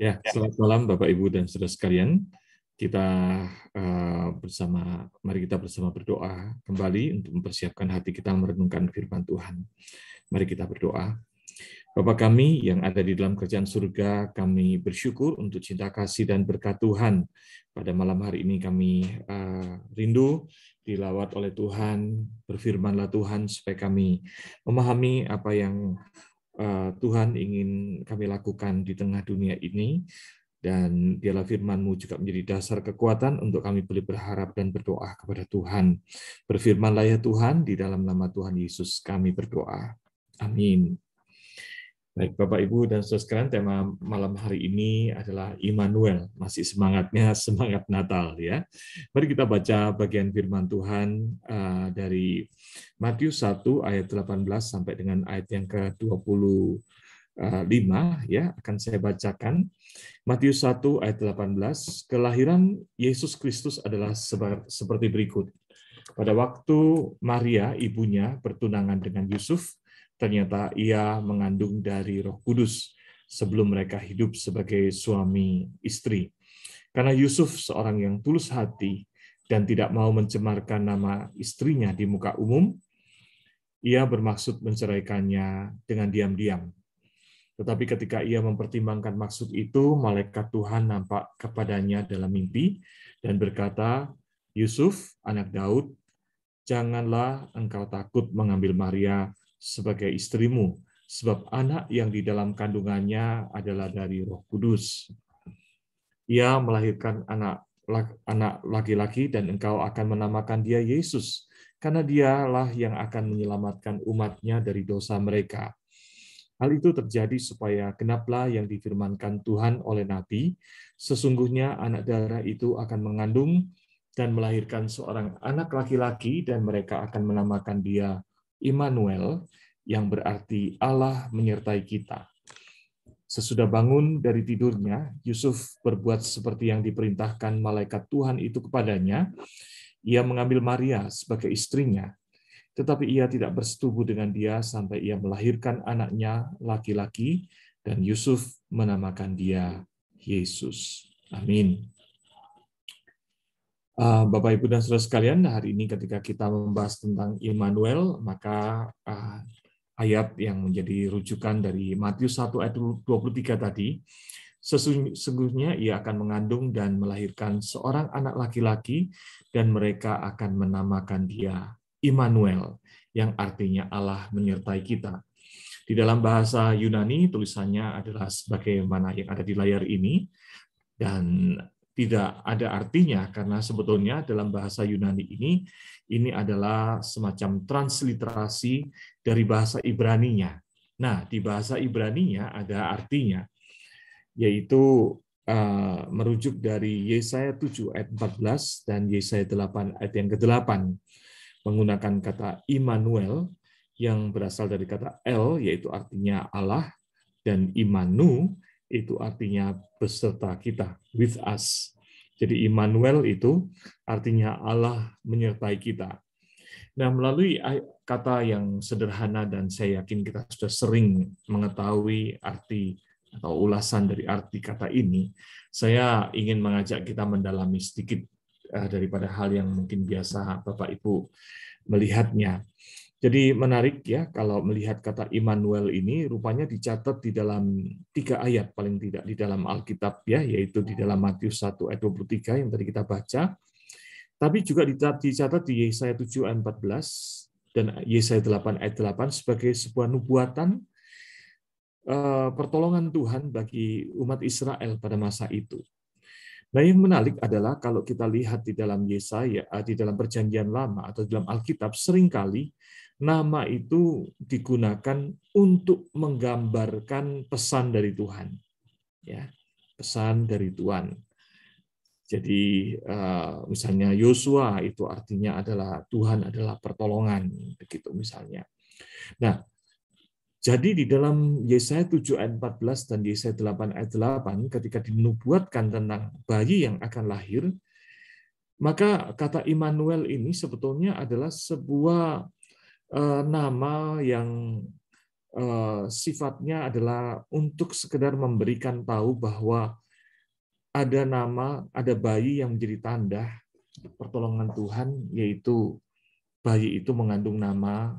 Ya, selamat malam Bapak Ibu dan saudara sekalian. Kita mari kita bersama berdoa kembali untuk mempersiapkan hati kita merenungkan firman Tuhan. Mari kita berdoa. Bapa kami yang ada di dalam kerajaan surga, kami bersyukur untuk cinta kasih dan berkat Tuhan. Pada malam hari ini kami rindu dilawat oleh Tuhan, berfirmanlah Tuhan supaya kami memahami apa yang Tuhan ingin kami lakukan di tengah dunia ini, dan biarlah firman-Mu juga menjadi dasar kekuatan untuk kami boleh berharap dan berdoa kepada Tuhan. Berfirmanlah ya Tuhan, di dalam nama Tuhan Yesus kami berdoa. Amin. Baik, Bapak, Ibu, dan saudara sekalian, tema malam hari ini adalah Immanuel. Masih semangatnya, semangat Natal, ya. Mari kita baca bagian firman Tuhan dari Matius 1 ayat 18 sampai dengan ayat yang ke-25, ya, akan saya bacakan. Matius 1 ayat 18, kelahiran Yesus Kristus adalah seperti berikut. Pada waktu Maria, ibunya, bertunangan dengan Yusuf, ternyata ia mengandung dari Roh Kudus sebelum mereka hidup sebagai suami istri. Karena Yusuf seorang yang tulus hati dan tidak mau mencemarkan nama istrinya di muka umum, ia bermaksud menceraikannya dengan diam-diam. Tetapi ketika ia mempertimbangkan maksud itu, malaikat Tuhan nampak kepadanya dalam mimpi dan berkata, Yusuf, anak Daud, janganlah engkau takut mengambil Maria sebagai istrimu, sebab anak yang di dalam kandungannya adalah dari Roh Kudus. Ia melahirkan anak laki-laki dan engkau akan menamakan dia Yesus, karena dialah yang akan menyelamatkan umatnya dari dosa mereka. Hal itu terjadi supaya genaplah yang difirmankan Tuhan oleh Nabi, sesungguhnya anak darah itu akan mengandung dan melahirkan seorang anak laki-laki dan mereka akan menamakan dia Immanuel, yang berarti Allah menyertai kita. Sesudah bangun dari tidurnya, Yusuf berbuat seperti yang diperintahkan malaikat Tuhan itu kepadanya. Ia mengambil Maria sebagai istrinya, tetapi ia tidak bersetubuh dengan dia sampai ia melahirkan anaknya laki-laki, dan Yusuf menamakan dia Yesus. Amin. Bapak, Ibu, dan saudara sekalian, hari ini ketika kita membahas tentang Immanuel, maka ayat yang menjadi rujukan dari Matius 1 ayat 23 tadi, sesungguhnya ia akan mengandung dan melahirkan seorang anak laki-laki, dan mereka akan menamakan dia Immanuel, yang artinya Allah menyertai kita. Di dalam bahasa Yunani, tulisannya adalah sebagaimana yang ada di layar ini, dan tidak ada artinya karena sebetulnya dalam bahasa Yunani ini adalah semacam transliterasi dari bahasa Ibraninya. Nah, di bahasa Ibraninya ada artinya, yaitu merujuk dari Yesaya 7 ayat 14 dan Yesaya 8 ayat yang ke-8, menggunakan kata Immanuel yang berasal dari kata El, yaitu artinya Allah, dan Immanu itu artinya beserta kita, with us. Jadi Immanuel itu artinya Allah menyertai kita. Nah, melalui kata yang sederhana dan saya yakin kita sudah sering mengetahui arti atau ulasan dari arti kata ini, saya ingin mengajak kita mendalami sedikit daripada hal yang mungkin biasa Bapak Ibu melihatnya. Jadi menarik ya kalau melihat kata Immanuel ini rupanya dicatat di dalam 3 ayat paling tidak di dalam Alkitab ya, yaitu di dalam Matius 1 ayat 23 yang tadi kita baca, tapi juga dicatat di Yesaya 7 ayat 14 dan Yesaya 8 ayat 8 sebagai sebuah nubuatan pertolongan Tuhan bagi umat Israel pada masa itu. Nah, yang menarik adalah kalau kita lihat di dalam Yesaya, di dalam Perjanjian Lama atau dalam Alkitab, seringkali nama itu digunakan untuk menggambarkan pesan dari Tuhan, ya, pesan dari Tuhan. Jadi misalnya Yosua itu artinya adalah Tuhan adalah pertolongan, begitu misalnya. Nah, jadi di dalam Yesaya 7 ayat 14 dan Yesaya 8 ayat 8 ketika dinubuatkan tentang bayi yang akan lahir, maka kata Immanuel ini sebetulnya adalah sebuah nama yang sifatnya adalah untuk sekedar memberikan tahu bahwa ada nama, ada bayi yang menjadi tanda pertolongan Tuhan, yaitu bayi itu mengandung nama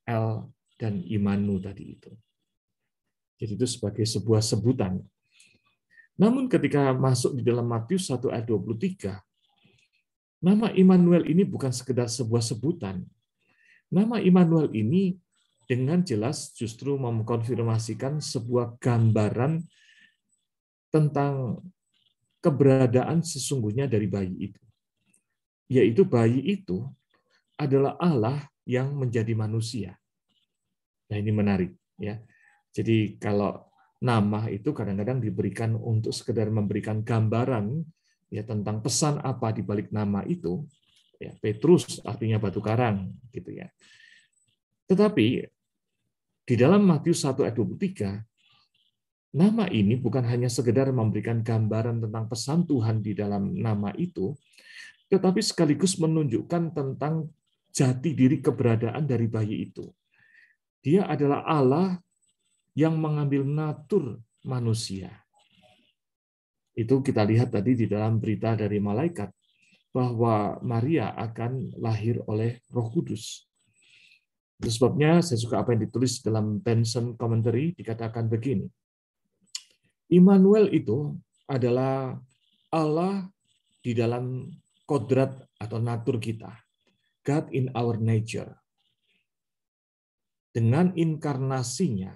El dan Imanu tadi itu. Jadi itu sebagai sebuah sebutan. Namun ketika masuk di dalam Matius 1 ayat 23, nama Immanuel ini bukan sekedar sebuah sebutan. Nama Immanuel ini dengan jelas justru mengkonfirmasikan sebuah gambaran tentang keberadaan sesungguhnya dari bayi itu. Yaitu bayi itu adalah Allah yang menjadi manusia. Nah, ini menarik ya. Jadi kalau nama itu kadang-kadang diberikan untuk sekedar memberikan gambaran ya tentang pesan apa di balik nama itu. Ya, Petrus artinya batu karang gitu ya. Tetapi di dalam Matius 1 ayat 23, nama ini bukan hanya sekedar memberikan gambaran tentang pesan Tuhan di dalam nama itu, tetapi sekaligus menunjukkan tentang jati diri keberadaan dari bayi itu. Dia adalah Allah yang mengambil natur manusia. Itu kita lihat tadi di dalam berita dari malaikat, bahwa Maria akan lahir oleh Roh Kudus. Itu sebabnya saya suka apa yang ditulis dalam Benson Commentary, dikatakan begini, Immanuel itu adalah Allah di dalam kodrat atau natur kita. God in our nature. Dengan inkarnasinya,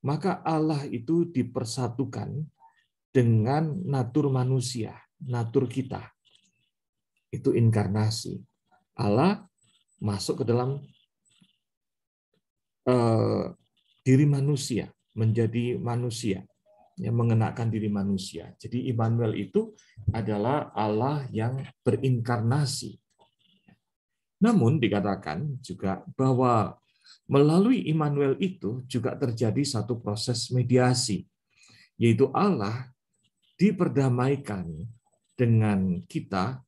maka Allah itu dipersatukan dengan natur manusia, natur kita. Itu inkarnasi. Allah masuk ke dalam diri manusia, menjadi manusia, yang mengenakan diri manusia. Jadi Immanuel itu adalah Allah yang berinkarnasi. Namun dikatakan juga bahwa melalui Immanuel itu juga terjadi satu proses mediasi, yaitu Allah diperdamaikan dengan kita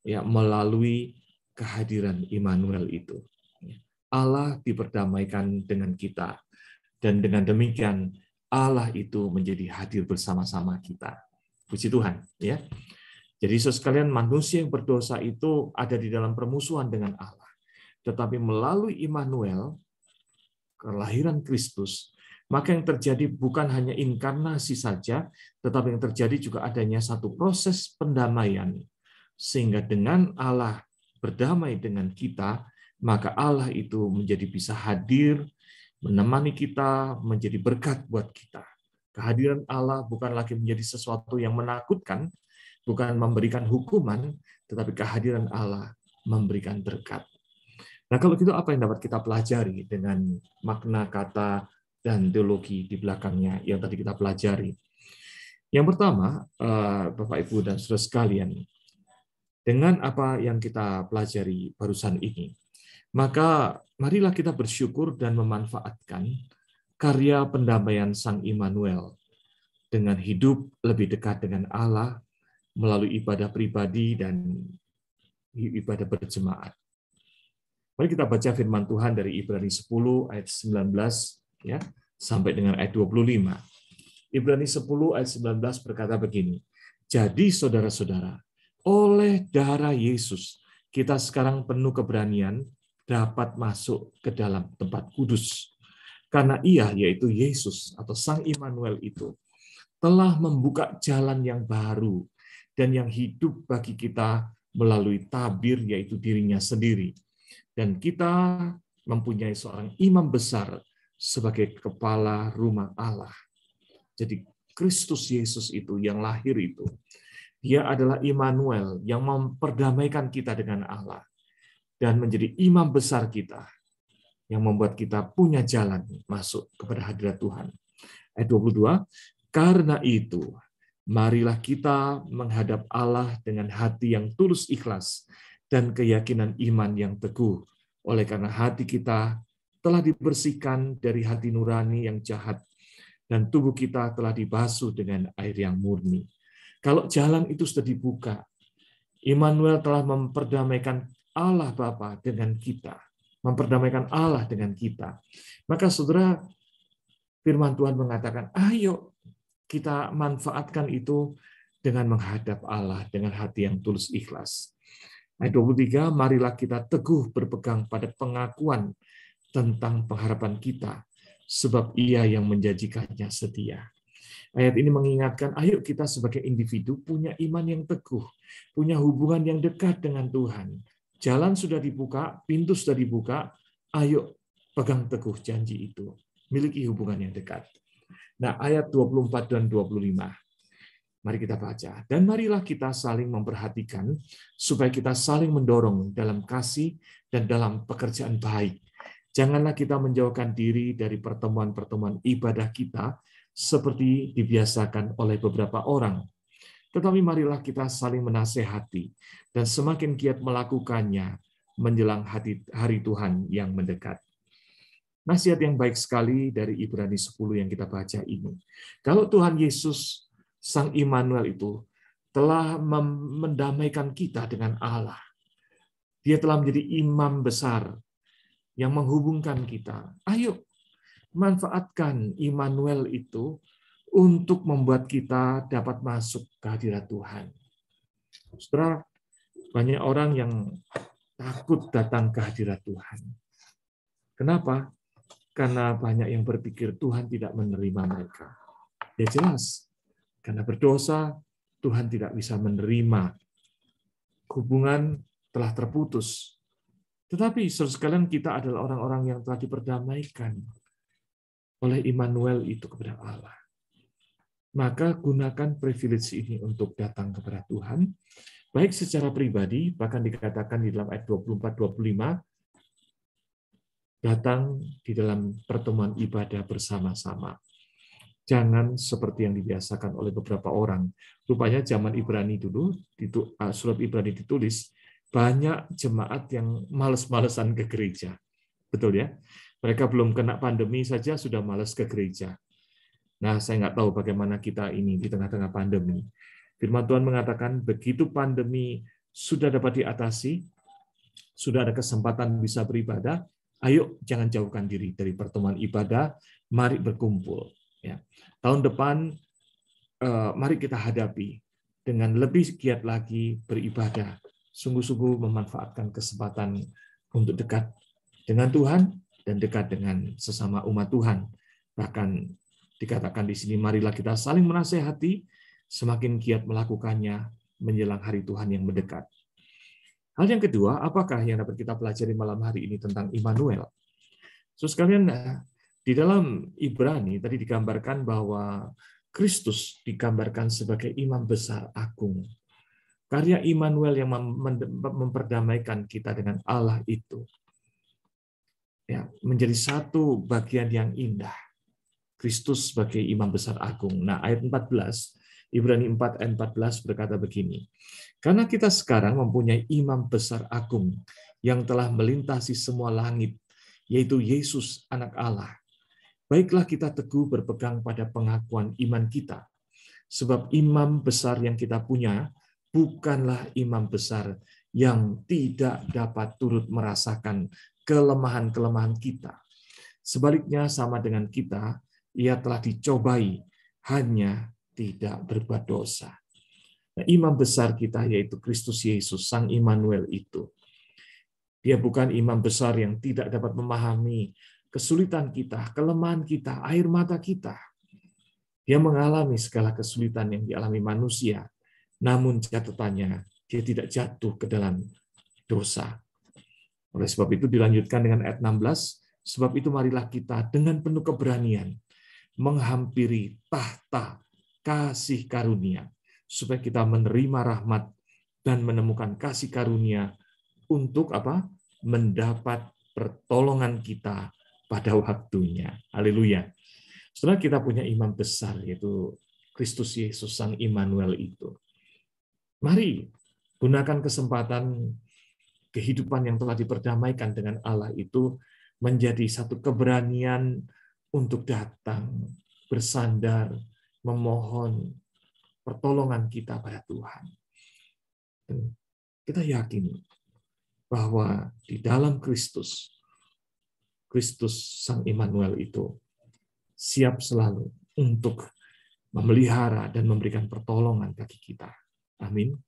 ya melalui kehadiran Immanuel itu. Allah diperdamaikan dengan kita, dan dengan demikian Allah itu menjadi hadir bersama-sama kita. Puji Tuhan, ya. Jadi sekalian, manusia yang berdosa itu ada di dalam permusuhan dengan Allah. Tetapi melalui Immanuel, kelahiran Kristus, maka yang terjadi bukan hanya inkarnasi saja, tetapi yang terjadi juga adanya satu proses pendamaian. Sehingga dengan Allah berdamai dengan kita, maka Allah itu menjadi bisa hadir, menemani kita, menjadi berkat buat kita. Kehadiran Allah bukan lagi menjadi sesuatu yang menakutkan, bukan memberikan hukuman, tetapi kehadiran Allah memberikan berkat. Nah, kalau gitu apa yang dapat kita pelajari dengan makna kata dan teologi di belakangnya yang tadi kita pelajari? Yang pertama, Bapak, Ibu, dan saudara sekalian, dengan apa yang kita pelajari barusan ini, maka marilah kita bersyukur dan memanfaatkan karya pendamaian Sang Immanuel dengan hidup lebih dekat dengan Allah melalui ibadah pribadi dan ibadah berjemaat. Mari kita baca firman Tuhan dari Ibrani 10 ayat 19 ya sampai dengan ayat 25. Ibrani 10 ayat 19 berkata begini, jadi saudara-saudara, oleh darah Yesus kita sekarang penuh keberanian dapat masuk ke dalam tempat kudus. Karena Ia, yaitu Yesus atau Sang Immanuel itu, telah membuka jalan yang baru dan yang hidup bagi kita melalui tabir, yaitu dirinya sendiri. Dan kita mempunyai seorang imam besar sebagai kepala rumah Allah. Jadi Kristus Yesus itu yang lahir itu, dia adalah Immanuel yang memperdamaikan kita dengan Allah dan menjadi imam besar kita yang membuat kita punya jalan masuk kepada hadirat Tuhan. Ayat 22, karena itu marilah kita menghadap Allah dengan hati yang tulus ikhlas dan keyakinan iman yang teguh. Oleh karena hati kita telah dibersihkan dari hati nurani yang jahat dan tubuh kita telah dibasuh dengan air yang murni. Kalau jalan itu sudah dibuka, Immanuel telah memperdamaikan Allah Bapa dengan kita. memperdamaikan Allah dengan kita. Maka saudara, firman Tuhan mengatakan, ayo kita manfaatkan itu dengan menghadap Allah dengan hati yang tulus ikhlas. Ayat 23, marilah kita teguh berpegang pada pengakuan tentang pengharapan kita, sebab Ia yang menjanjikannya setia. Ayat ini mengingatkan, ayo kita sebagai individu punya iman yang teguh, punya hubungan yang dekat dengan Tuhan. Jalan sudah dibuka, pintu sudah dibuka, ayo pegang teguh janji itu. Miliki hubungan yang dekat. Nah, ayat 24 dan 25. Mari kita baca. Dan marilah kita saling memperhatikan, supaya kita saling mendorong dalam kasih dan dalam pekerjaan baik. Janganlah kita menjauhkan diri dari pertemuan-pertemuan ibadah kita, seperti dibiasakan oleh beberapa orang. Tetapi marilah kita saling menasehati, dan semakin giat melakukannya menjelang hari Tuhan yang mendekat. Nasihat yang baik sekali dari Ibrani 10 yang kita baca ini. Kalau Tuhan Yesus, Sang Immanuel itu, telah mendamaikan kita dengan Allah. Dia telah menjadi imam besar yang menghubungkan kita. Ayo, manfaatkan Immanuel itu untuk membuat kita dapat masuk ke hadirat Tuhan. Saudara, banyak orang yang takut datang ke hadirat Tuhan. Kenapa? Karena banyak yang berpikir Tuhan tidak menerima mereka. Ya jelas, karena berdosa, Tuhan tidak bisa menerima. Hubungan telah terputus. Tetapi saudara sekalian, kita adalah orang-orang yang telah diperdamaikan oleh Immanuel itu kepada Allah. Maka gunakan privilege ini untuk datang kepada Tuhan, baik secara pribadi, bahkan dikatakan di dalam ayat 24-25, datang di dalam pertemuan ibadah bersama-sama. Jangan seperti yang dibiasakan oleh beberapa orang. Rupanya zaman Ibrani dulu, surat Ibrani ditulis, banyak jemaat yang males-malesan ke gereja. Betul ya? Mereka belum kena pandemi saja sudah malas ke gereja. Nah, saya nggak tahu bagaimana kita ini di tengah-tengah pandemi. Firman Tuhan mengatakan, begitu pandemi sudah dapat diatasi, sudah ada kesempatan bisa beribadah, ayo jangan jauhkan diri dari pertemuan ibadah, mari berkumpul. Ya. Tahun depan, mari kita hadapi dengan lebih giat lagi beribadah, sungguh-sungguh memanfaatkan kesempatan untuk dekat dengan Tuhan dan dekat dengan sesama umat Tuhan. Bahkan dikatakan di sini, marilah kita saling menasehati, semakin giat melakukannya menjelang hari Tuhan yang mendekat. Hal yang kedua, apakah yang dapat kita pelajari malam hari ini tentang Immanuel? So, sekalian, di dalam Ibrani tadi digambarkan bahwa Kristus digambarkan sebagai imam besar agung. Karya Immanuel yang memperdamaikan kita dengan Allah itu ya, menjadi satu bagian yang indah. Kristus sebagai imam besar agung. Nah, ayat 14, Ibrani 4 ayat 14 berkata begini. Karena kita sekarang mempunyai imam besar agung yang telah melintasi semua langit, yaitu Yesus anak Allah. Baiklah kita teguh berpegang pada pengakuan iman kita. Sebab imam besar yang kita punya bukanlah imam besar yang tidak dapat turut merasakan kelemahan-kelemahan kita. Sebaliknya sama dengan kita, ia telah dicobai, hanya tidak berbuat dosa. Nah, imam besar kita yaitu Kristus Yesus, Sang Immanuel itu. Dia bukan imam besar yang tidak dapat memahami kesulitan kita, kelemahan kita, air mata kita. Dia mengalami segala kesulitan yang dialami manusia, namun catatannya, dia tidak jatuh ke dalam dosa. Oleh sebab itu dilanjutkan dengan ayat 16, sebab itu marilah kita dengan penuh keberanian menghampiri tahta kasih karunia, supaya kita menerima rahmat dan menemukan kasih karunia untuk apa? Mendapat pertolongan kita pada waktunya. Haleluya. Setelah kita punya imam besar, yaitu Kristus Yesus, Sang Immanuel itu. Mari gunakan kesempatan kehidupan yang telah diperdamaikan dengan Allah itu menjadi satu keberanian untuk datang, bersandar, memohon pertolongan kita pada Tuhan. Dan kita yakin bahwa di dalam Kristus Kristus Sang Immanuel itu siap selalu untuk memelihara dan memberikan pertolongan bagi kita. Amin.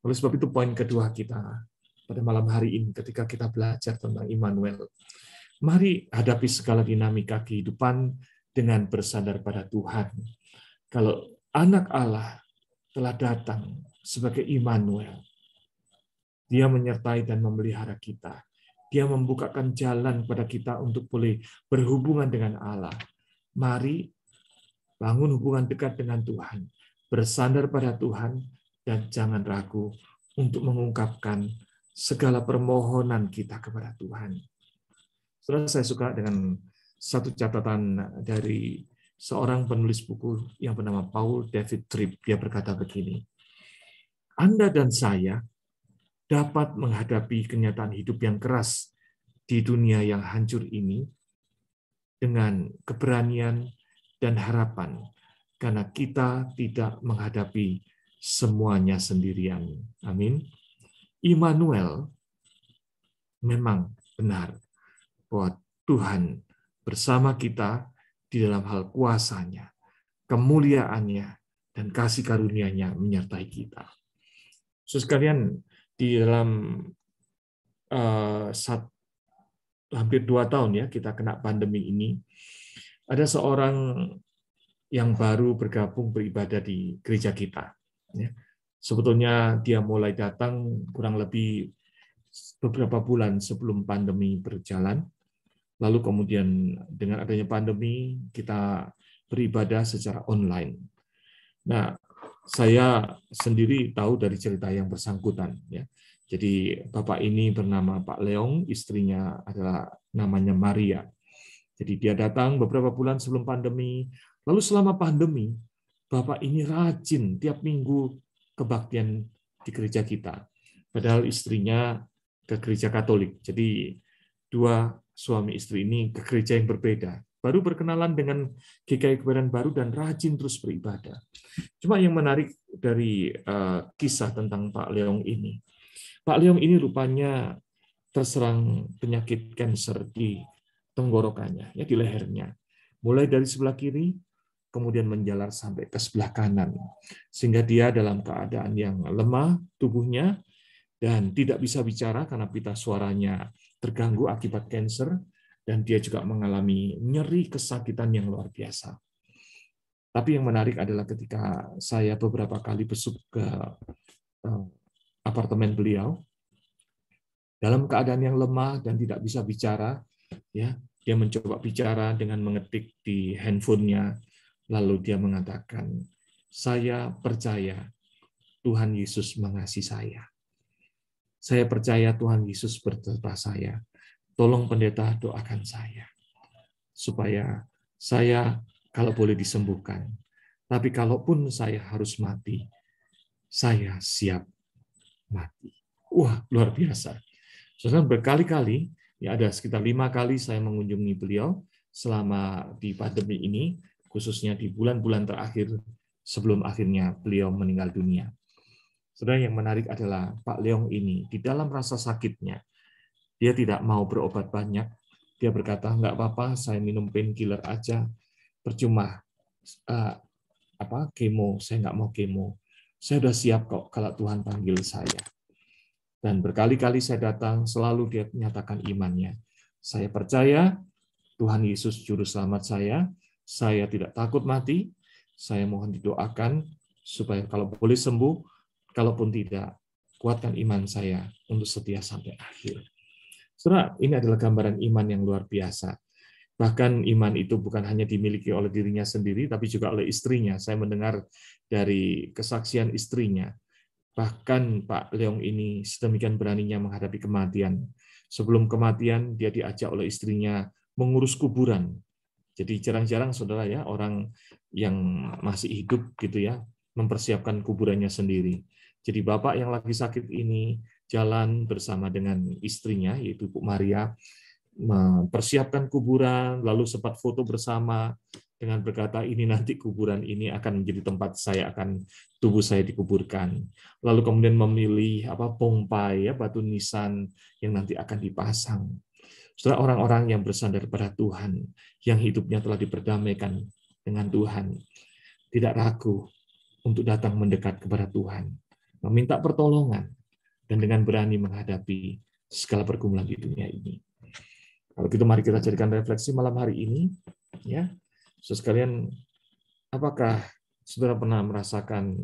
Oleh sebab itu poin kedua kita pada malam hari ini ketika kita belajar tentang Immanuel, mari hadapi segala dinamika kehidupan dengan bersandar pada Tuhan. Kalau anak Allah telah datang sebagai Immanuel, Dia menyertai dan memelihara kita. Dia membukakan jalan kepada kita untuk boleh berhubungan dengan Allah. Mari bangun hubungan dekat dengan Tuhan, bersandar pada Tuhan, dan jangan ragu untuk mengungkapkan segala permohonan kita kepada Tuhan. Saudara, saya suka dengan satu catatan dari seorang penulis buku yang bernama Paul David Tripp. Dia berkata begini, Anda dan saya dapat menghadapi kenyataan hidup yang keras di dunia yang hancur ini dengan keberanian dan harapan, karena kita tidak menghadapi semuanya sendirian. Amin. Immanuel memang benar bahwa Tuhan bersama kita di dalam hal kuasa-Nya, kemuliaan-Nya, dan kasih karunia-Nya menyertai kita. Saudara sekalian, di dalam hampir 2 tahun ya kita kena pandemi ini, ada seorang yang baru bergabung beribadah di gereja kita. Sebetulnya dia mulai datang kurang lebih beberapa bulan sebelum pandemi berjalan. Lalu kemudian dengan adanya pandemi kita beribadah secara online. Nah, saya sendiri tahu dari cerita yang bersangkutan. Ya. Jadi Bapak ini bernama Pak Leong, istrinya adalah namanya Maria. Jadi dia datang beberapa bulan sebelum pandemi. Lalu selama pandemi, Bapak ini rajin tiap minggu kebaktian di gereja kita. Padahal istrinya ke gereja Katolik. Jadi dua suami istri ini ke gereja yang berbeda. Baru berkenalan dengan GKI Kebayoran Baru dan rajin terus beribadah. Cuma yang menarik dari kisah tentang Pak Leong ini, Pak Leong ini rupanya terserang penyakit kanker di tenggorokannya, ya di lehernya. Mulai dari sebelah kiri, kemudian menjalar sampai ke sebelah kanan. Sehingga dia dalam keadaan yang lemah tubuhnya dan tidak bisa bicara karena pita suaranya terganggu akibat kanker, dan dia juga mengalami nyeri kesakitan yang luar biasa. Tapi yang menarik adalah ketika saya beberapa kali besuk ke apartemen beliau, dalam keadaan yang lemah dan tidak bisa bicara, ya, dia mencoba bicara dengan mengetik di handphonenya, lalu dia mengatakan, saya percaya Tuhan Yesus mengasihi saya. Saya percaya Tuhan Yesus berserta saya. Tolong pendeta doakan saya, supaya saya kalau boleh disembuhkan. Tapi kalaupun saya harus mati, saya siap mati. Wah, luar biasa. Saudara, berkali-kali, ya ada sekitar 5 kali saya mengunjungi beliau selama di pandemi ini, khususnya di bulan-bulan terakhir sebelum akhirnya beliau meninggal dunia. Saudara, yang menarik adalah Pak Leong ini, di dalam rasa sakitnya, dia tidak mau berobat banyak. Dia berkata, enggak apa-apa, saya minum painkiller aja. Percuma kemo, saya enggak mau kemo. Saya sudah siap kok kalau Tuhan panggil saya. Dan berkali-kali saya datang, selalu dia menyatakan imannya. Saya percaya Tuhan Yesus juru selamat saya tidak takut mati, saya mohon didoakan supaya kalau boleh sembuh, kalaupun tidak, kuatkan iman saya untuk setia sampai akhir. Saudara, ini adalah gambaran iman yang luar biasa. Bahkan iman itu bukan hanya dimiliki oleh dirinya sendiri, tapi juga oleh istrinya. Saya mendengar dari kesaksian istrinya. Bahkan Pak Leong ini sedemikian beraninya menghadapi kematian. Sebelum kematian, dia diajak oleh istrinya mengurus kuburan. Jadi jarang-jarang, saudara ya, orang yang masih hidup gitu ya, mempersiapkan kuburannya sendiri. Jadi bapak yang lagi sakit ini jalan bersama dengan istrinya, yaitu Bu Maria, mempersiapkan kuburan, lalu sempat foto bersama dengan berkata, ini nanti kuburan ini akan menjadi tempat tubuh saya dikuburkan. Lalu kemudian memilih bongpai, ya, batu nisan yang nanti akan dipasang. Saudara, orang-orang yang bersandar pada Tuhan, yang hidupnya telah diperdamaikan dengan Tuhan, tidak ragu untuk datang mendekat kepada Tuhan, meminta pertolongan, dan dengan berani menghadapi segala pergumulan di dunia ini. Kalau gitu mari kita jadikan refleksi malam hari ini, ya. Saudara sekalian, apakah saudara pernah merasakan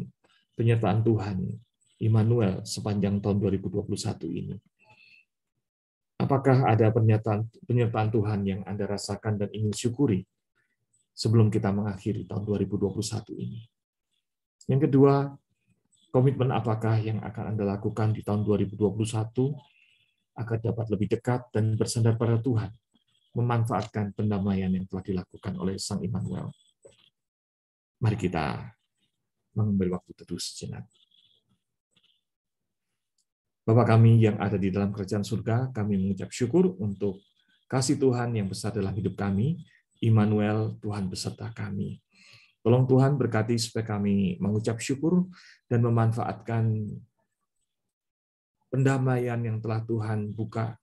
penyertaan Tuhan Immanuel sepanjang tahun 2021 ini? Apakah ada penyertaan Tuhan yang Anda rasakan dan ingin syukuri sebelum kita mengakhiri tahun 2021 ini? Yang kedua, komitmen apakah yang akan Anda lakukan di tahun 2021 agar dapat lebih dekat dan bersandar pada Tuhan, memanfaatkan pendamaian yang telah dilakukan oleh Sang Immanuel? Mari kita mengambil waktu teduh sejenak. Bapa kami yang ada di dalam kerajaan surga, kami mengucap syukur untuk kasih Tuhan yang besar dalam hidup kami. Immanuel, Tuhan beserta kami. Tolong Tuhan berkati supaya kami mengucap syukur dan memanfaatkan pendamaian yang telah Tuhan buka,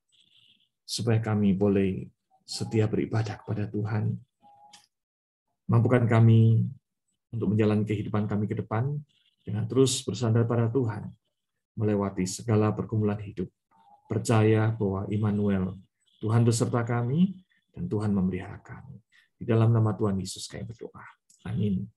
supaya kami boleh setia beribadah kepada Tuhan. Mampukan kami untuk menjalani kehidupan kami ke depan dengan terus bersandar pada Tuhan, melewati segala pergumulan hidup, percaya bahwa Immanuel, Tuhan beserta kami, dan Tuhan memelihara kami. Di dalam nama Tuhan Yesus kami berdoa. Amin.